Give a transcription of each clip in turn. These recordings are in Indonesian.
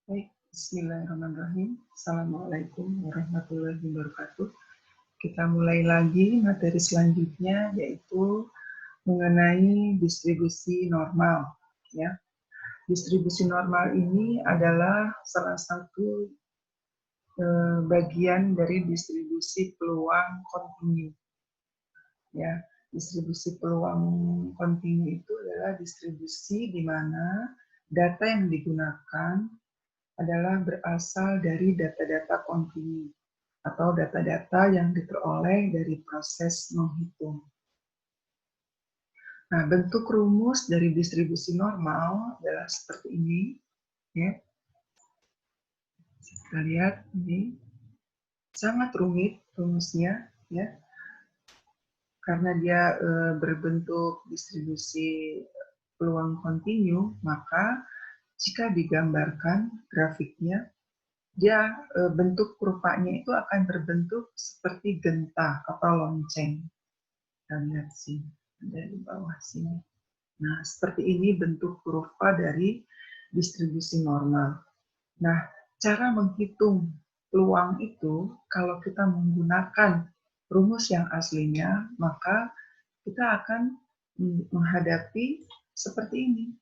Baik, bismillahirrahmanirrahim. Assalamualaikum warahmatullahi wabarakatuh. Kita mulai lagi materi selanjutnya, yaitu mengenai distribusi normal. Ya, distribusi normal ini adalah salah satu bagian dari distribusi peluang kontinu. Ya, distribusi peluang kontinu itu adalah distribusi di mana data yang digunakan adalah berasal dari data-data kontinu atau data-data yang diperoleh dari proses menghitung. Nah, bentuk rumus dari distribusi normal adalah seperti ini. Ya. Kita lihat ini sangat rumit rumusnya, ya, karena dia berbentuk distribusi peluang kontinu, maka jika digambarkan grafiknya, dia bentuk kurvanya itu akan berbentuk seperti genta atau lonceng. Kita lihat sini, ada di bawah sini. Nah, seperti ini bentuk kurva dari distribusi normal. Nah, cara menghitung peluang itu, kalau kita menggunakan rumus yang aslinya, maka kita akan menghadapi seperti ini.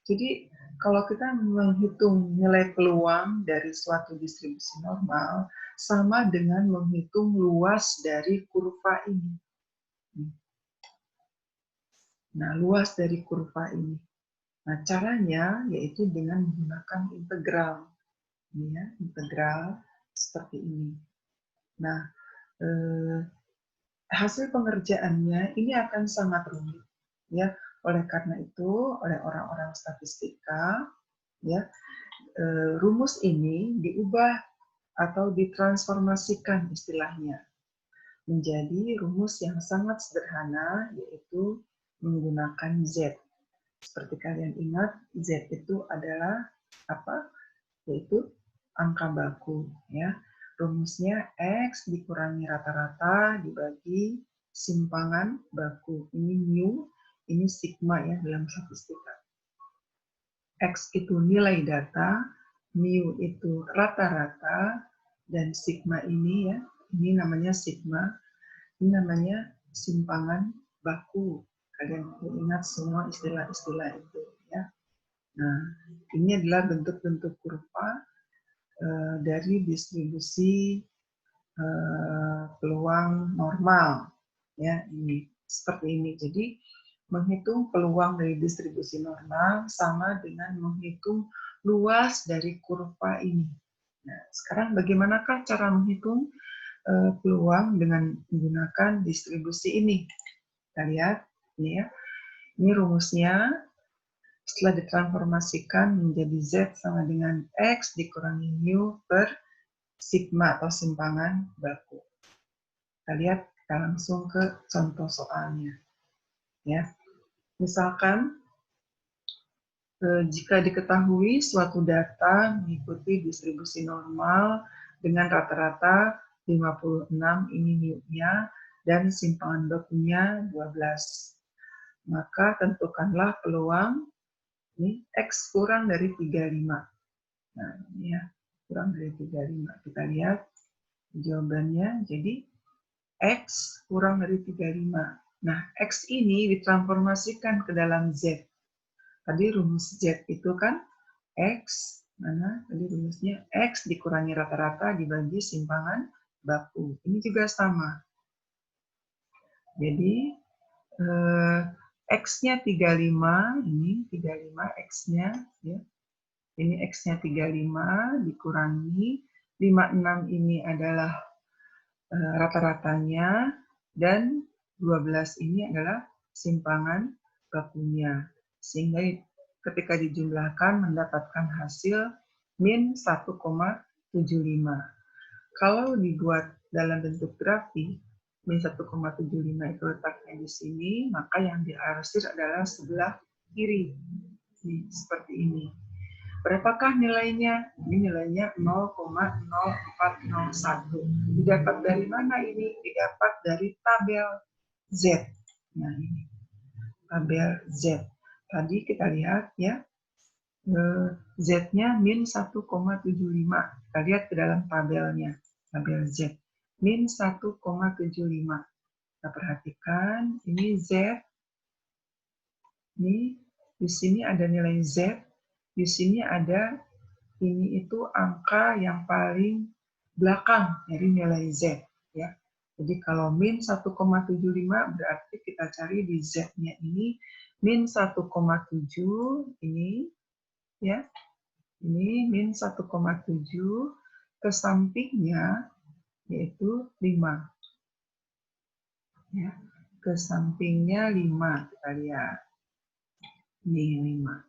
Jadi, kalau kita menghitung nilai peluang dari suatu distribusi normal, sama dengan menghitung luas dari kurva ini. Nah, luas dari kurva ini. Nah, caranya yaitu dengan menggunakan integral. Ini ya, integral seperti ini. Nah, hasil pengerjaannya ini akan sangat rumit, ya. Oleh karena itu, oleh orang-orang statistika, ya, rumus ini diubah atau ditransformasikan istilahnya menjadi rumus yang sangat sederhana, yaitu menggunakan Z. Seperti kalian ingat, Z itu adalah apa? Yaitu angka baku, ya. Rumusnya X dikurangi rata-rata dibagi simpangan baku. Ini mu, ini sigma ya dalam statistika. X itu nilai data, mu itu rata-rata, dan sigma ini ya, ini namanya sigma, ini namanya simpangan baku. Kalian ingat semua istilah-istilah itu ya. Nah, ini adalah bentuk-bentuk kurva dari distribusi peluang normal, ya, ini seperti ini. Jadi menghitung peluang dari distribusi normal sama dengan menghitung luas dari kurva ini. Nah, sekarang bagaimanakah cara menghitung peluang dengan menggunakan distribusi ini? Kita lihat ini ya. Ini rumusnya. Setelah ditransformasikan menjadi Z sama dengan X dikurangi mu per sigma atau simpangan baku. Kita lihat, kita langsung ke contoh soalnya. Ya, misalkan jika diketahui suatu data mengikuti distribusi normal dengan rata-rata 56, ini mu-nya, dan simpangan bakunya 12. Maka tentukanlah peluang ini X kurang dari 35. Nah, ini ya, kurang dari 35. Kita lihat jawabannya. Jadi, X kurang dari 35. Nah, X ini ditransformasikan ke dalam Z. Tadi rumus Z itu kan X, mana tadi rumusnya X dikurangi rata-rata dibagi simpangan baku. Ini juga sama. Jadi, X-nya 35, ini 35 X-nya, ya. Ini X-nya 35 dikurangi 56 ini adalah rata-ratanya dan 12 ini adalah simpangan bakunya. Sehingga ketika dijumlahkan mendapatkan hasil min 1,75. Kalau dibuat dalam bentuk grafik, min 1,75 itu letaknya di sini, maka yang diarsir adalah sebelah kiri. Nih, seperti ini. Berapakah nilainya? Ini nilainya 0,0401. Didapat dari mana ini? Didapat dari tabel Z. Nah, ini tabel Z. Tadi kita lihat ya, Z-nya min 1,75. Kita lihat ke dalam tabelnya, tabel Z. Min 1,75. Kita perhatikan, ini Z. Ini di sini ada nilai Z. Di sini ada, ini itu angka yang paling belakang dari nilai Z. Ya. Jadi kalau min 1,75 berarti kita cari di Z-nya ini min 1,7 ini, ya. Ini min 1,7, ke sampingnya yaitu 5. Ya, ke sampingnya 5, kita lihat. Ini 5.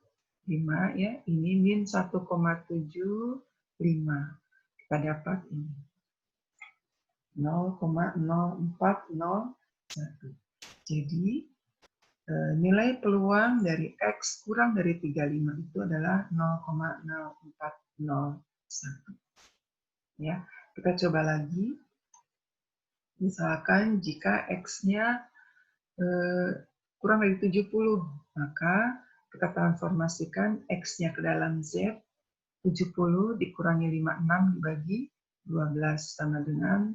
5 ya, ini min 1,75. Kita dapat ini. 0,0401. Jadi nilai peluang dari X kurang dari 35 itu adalah 0,0401. Ya, kita coba lagi. Misalkan jika X-nya kurang dari 70, maka kita transformasikan X-nya ke dalam Z. 70 dikurangi 56 dibagi 12 sama dengan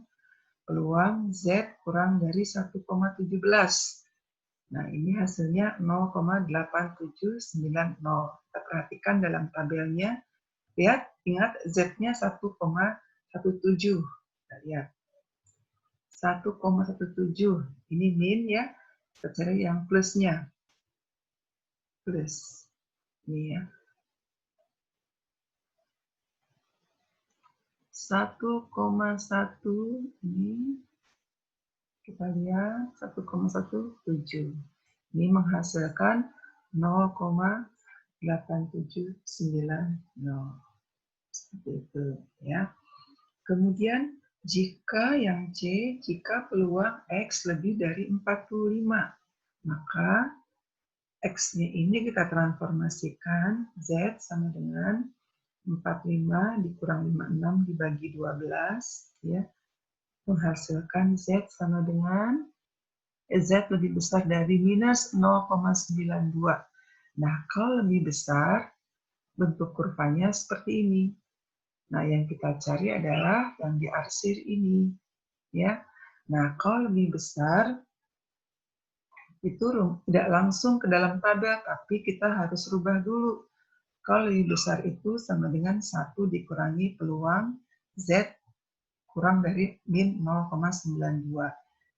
peluang Z kurang dari 1,17. Nah, ini hasilnya 0,8790. Kita perhatikan dalam tabelnya. Lihat, ingat Z-nya 1,17. Kita lihat. 1,17. Ini min ya. Kita cari yang plusnya. Plus. Ini ya. 1,1 ini kita lihat 1,17. Ini menghasilkan 0,8790. Seperti itu ya. Kemudian jika yang C, jika peluang X lebih dari 45, maka X-nya ini kita transformasikan Z sama dengan 45 dikurang 56 dibagi 12 ya, menghasilkan Z sama dengan Z lebih besar dari minus 0,92. Nah, kalau lebih besar, bentuk kurvanya seperti ini. Nah, yang kita cari adalah yang diarsir ini. Ya. Nah, kalau lebih besar, itu tidak langsung ke dalam tabel, tapi kita harus rubah dulu. Kalau lebih besar itu sama dengan 1 dikurangi peluang Z kurang dari min 0,92.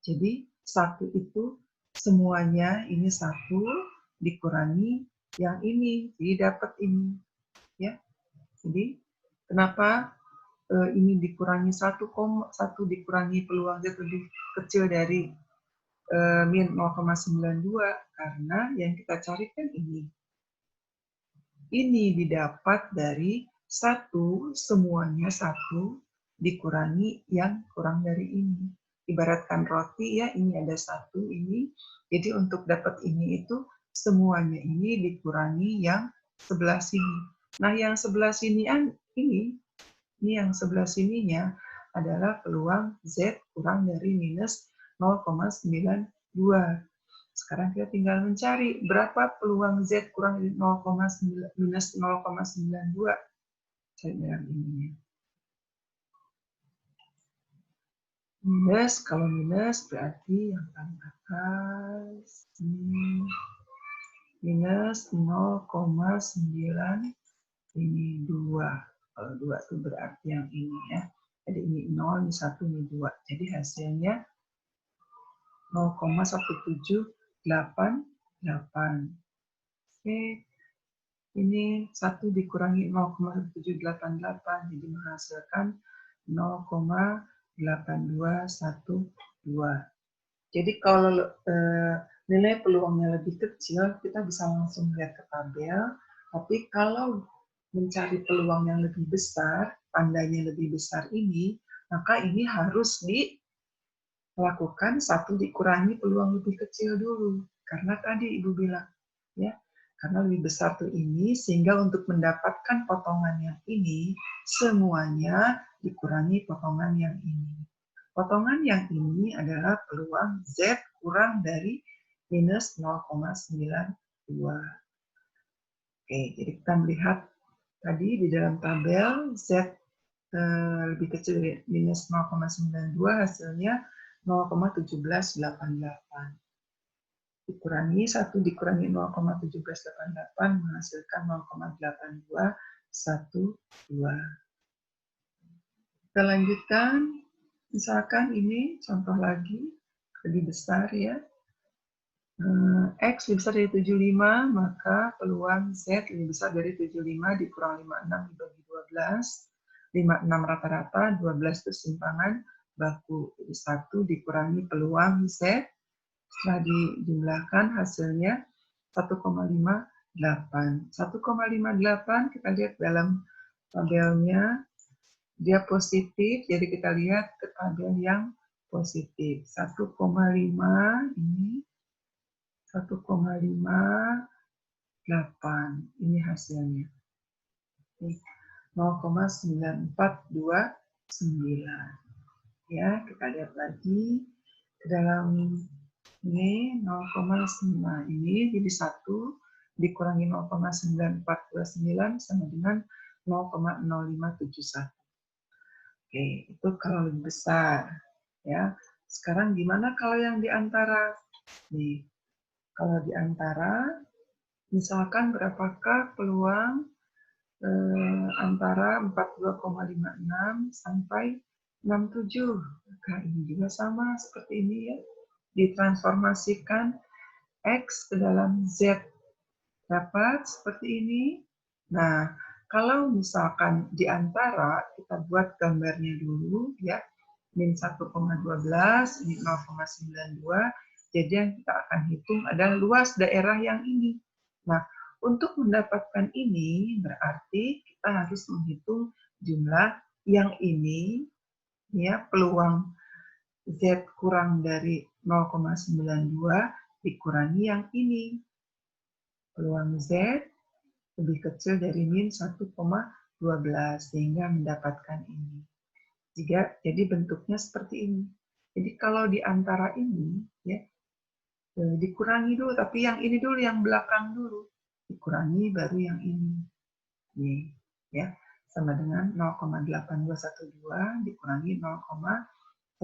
Jadi 1 itu semuanya ini 1 dikurangi yang ini, jadi dapat ini. Ya. Jadi kenapa ini dikurangi 1 dikurangi peluang Z lebih kecil dari min 0,92, karena yang kita carikan ini. Ini didapat dari 1, semuanya 1, dikurangi yang kurang dari ini. Ibaratkan roti ya, ini ada 1 ini. Jadi untuk dapat ini itu semuanya ini dikurangi yang sebelah sini. Nah, yang sebelah sini ini yang sebelah sininya adalah peluang Z kurang dari minus 0,92. Sekarang kita tinggal mencari berapa peluang Z kurang dari minus 0,92. Cari dalam ini. Minus, kalau minus berarti yang paling atas ini minus 0,9 ini 2. Kalau 2 itu berarti yang ini ya. Jadi ini 0, ini 1, ini 2. Jadi hasilnya 0,1788. Oke. Ini 1 dikurangi 0,1788, jadi menghasilkan 0,8212. Jadi kalau nilai peluangnya lebih kecil, kita bisa langsung lihat ke tabel. Tapi kalau mencari peluang yang lebih besar, tandanya lebih besar ini, maka ini harus dilakukan 1 dikurangi peluang lebih kecil dulu. Karena tadi Ibu bilang, ya, karena lebih besar tuh ini, sehingga untuk mendapatkan potongan yang ini, semuanya dikurangi potongan yang ini. Potongan yang ini adalah peluang Z kurang dari minus 0,92. Oke, jadi kita melihat tadi di dalam tabel Z lebih kecil dari minus 0,92, hasilnya 0,1788. Dikurangi 1 dikurangi 0,1788 menghasilkan 0,8212. Kita lanjutkan, misalkan ini contoh lagi, lebih besar ya. X lebih besar dari 75, maka peluang Z lebih besar dari 75 dikurang 56 dibagi 12. 56 rata-rata, 12 itu simpangan baku. Jadi 1 dikurangi peluang Z, setelah dijumlahkan hasilnya 1,58. 1,58 kita lihat dalam tabelnya, dia positif, jadi kita lihat ke tabel yang positif. 1,5 ini 1,58 ini hasilnya. 0,9429. Ya, kita lihat lagi ke dalam ini 0,9 ini jadi 1 dikurangi 0,9429 sama dengan 0,0571. Oke, itu kalau lebih besar ya. Sekarang gimana kalau yang di antara? Nih, kalau di antara, misalkan berapakah peluang antara 42,56 sampai 67. Nah, ini juga sama seperti ini ya. Ditransformasikan X ke dalam Z. Dapat seperti ini. Nah, kalau misalkan di antara, kita buat gambarnya dulu ya. Min 1,12, ini 0,92. Jadi yang kita akan hitung adalah luas daerah yang ini. Nah, untuk mendapatkan ini berarti kita harus menghitung jumlah yang ini, ya, peluang Z kurang dari 0,92 dikurangi yang ini. Peluang Z lebih kecil dari min 1,12 sehingga mendapatkan ini. Jadi bentuknya seperti ini. Jadi kalau di antara ini, ya, dikurangi dulu, tapi yang ini dulu, yang belakang dulu. Dikurangi baru yang ini. Nih, ya, sama dengan 0,8212 dikurangi 0,1314.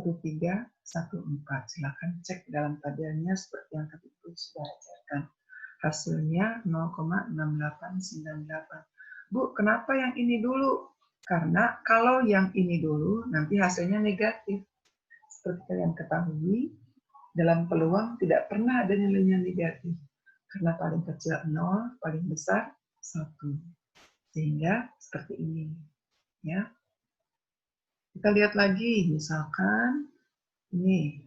Silakan cek dalam tabelnya seperti yang tadi itu sudah ajarkan. Hasilnya 0,6898. Bu, kenapa yang ini dulu? Karena kalau yang ini dulu, nanti hasilnya negatif. Seperti kalian ketahui, dalam peluang tidak pernah ada nilainya negatif. Karena paling kecil 0, paling besar 1. Sehingga seperti ini. Ya. Kita lihat lagi, misalkan ini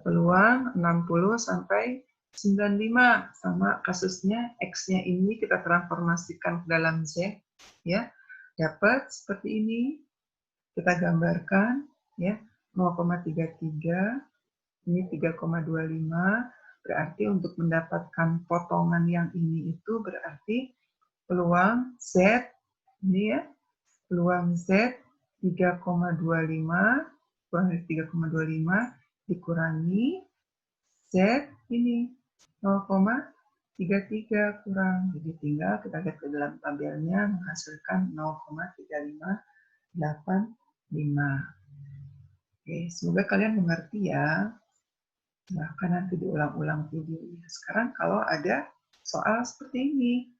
peluang 60 sampai 95, sama kasusnya X-nya ini kita transformasikan ke dalam Z, ya. Dapat seperti ini. Kita gambarkan ya, 0,33, ini 3,25, berarti untuk mendapatkan potongan yang ini itu berarti peluang Z ini ya, peluang Z 3,25 kurang dari 3,25 dikurangi Z ini 0,33 kurang. Jadi tinggal kita lihat ke dalam tabelnya menghasilkan 0,3585. Oke, semoga kalian mengerti ya. Silahkan nanti diulang-ulang videonya. Sekarang kalau ada soal seperti ini.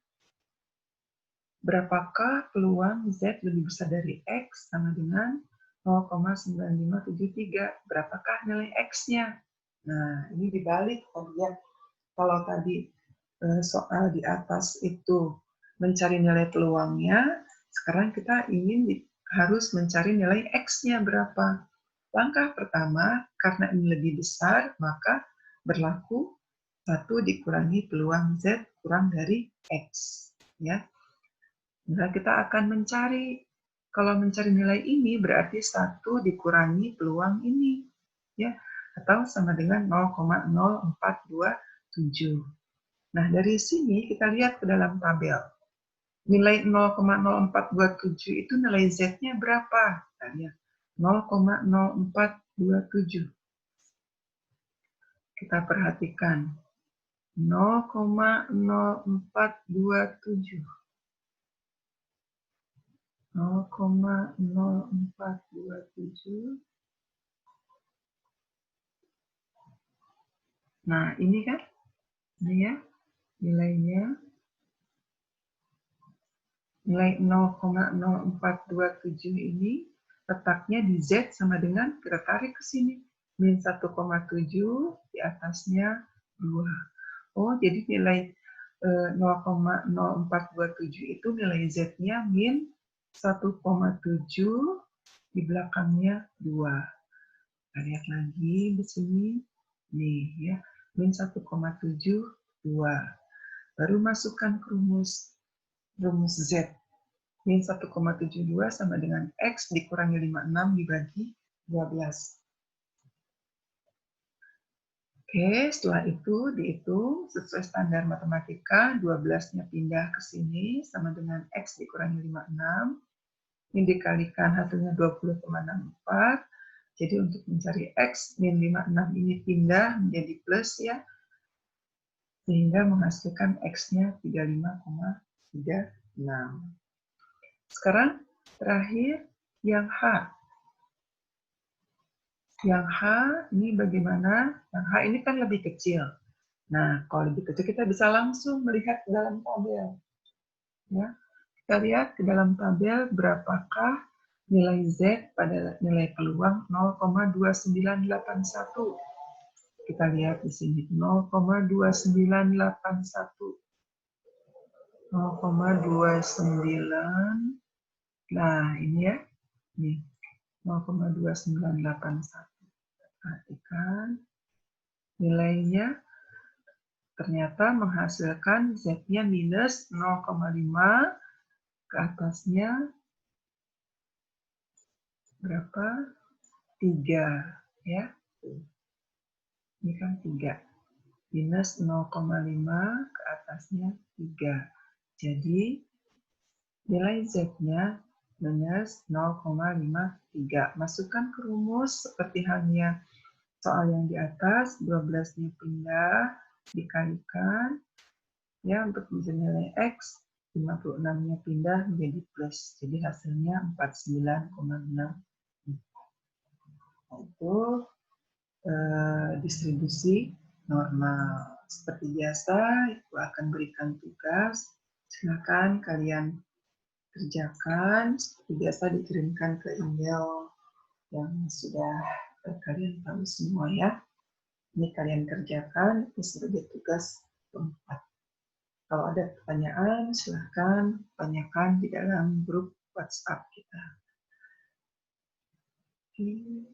Berapakah peluang Z lebih besar dari X sama dengan 0,9573? Berapakah nilai X-nya? Nah, ini dibalik tadi ya. Kalau tadi soal di atas itu mencari nilai peluangnya, sekarang kita ingin harus mencari nilai X-nya berapa. Langkah pertama, karena ini lebih besar, maka berlaku 1 dikurangi peluang Z kurang dari X. Ya. Nah, kita akan mencari, kalau mencari nilai ini berarti 1 dikurangi peluang ini. Ya, atau sama dengan 0,0427. Nah, dari sini kita lihat ke dalam tabel. Nilai 0,0427 itu nilai Z-nya berapa? Kita lihat 0,0427. Kita perhatikan. 0,0427. 0,0427. Nah, ini kan, ini ya, nilainya. Nilai 0,0427 ini letaknya di Z sama dengan kita tarik ke sini. Min 1,7, di atasnya 2. Oh, jadi nilai 0,0427 itu nilai Z-nya min 1,7, di belakangnya 2. Kita lihat lagi di sini. Nih ya, min 1,7, 2. Baru masukkan ke rumus Z. Min 1,72 sama dengan X dikurangi 56 dibagi 12. Oke, setelah itu dihitung sesuai standar matematika, 12-nya pindah ke sini sama dengan X dikurangi 56. Ini dikalikan hasilnya 20,64. Jadi untuk mencari X, min 56 ini pindah menjadi plus ya, sehingga menghasilkan X-nya 35,36. Sekarang terakhir yang H. Yang H ini bagaimana? Yang H ini kan lebih kecil. Nah, kalau lebih kecil kita bisa langsung melihat ke dalam tabel. Ya, kita lihat ke dalam tabel berapakah nilai Z pada nilai peluang 0,2981. Kita lihat di sini 0,2981. 0,29. Nah, ini ya. Nih, 0,2981. Perhatikan nilainya ternyata menghasilkan Z-nya minus 0,5, ke atasnya berapa? 3 ya. Ini kan 3. Minus 0,5 ke atasnya 3. Jadi nilai Z-nya minus 0,53. Masukkan ke rumus seperti halnya soal yang di atas, 12-nya pindah, dikalikan, ya untuk mencari nilai X, 56-nya pindah menjadi plus. Jadi hasilnya 49,6. Itu distribusi normal. Seperti biasa, Ibu akan berikan tugas. Silakan kalian kerjakan. Seperti biasa dikirimkan ke email yang sudah kalian tahu semua ya. Ini kalian kerjakan, itu sebagai tugas keempat. Kalau ada pertanyaan, silahkan tanyakan di dalam grup WhatsApp kita. Oke.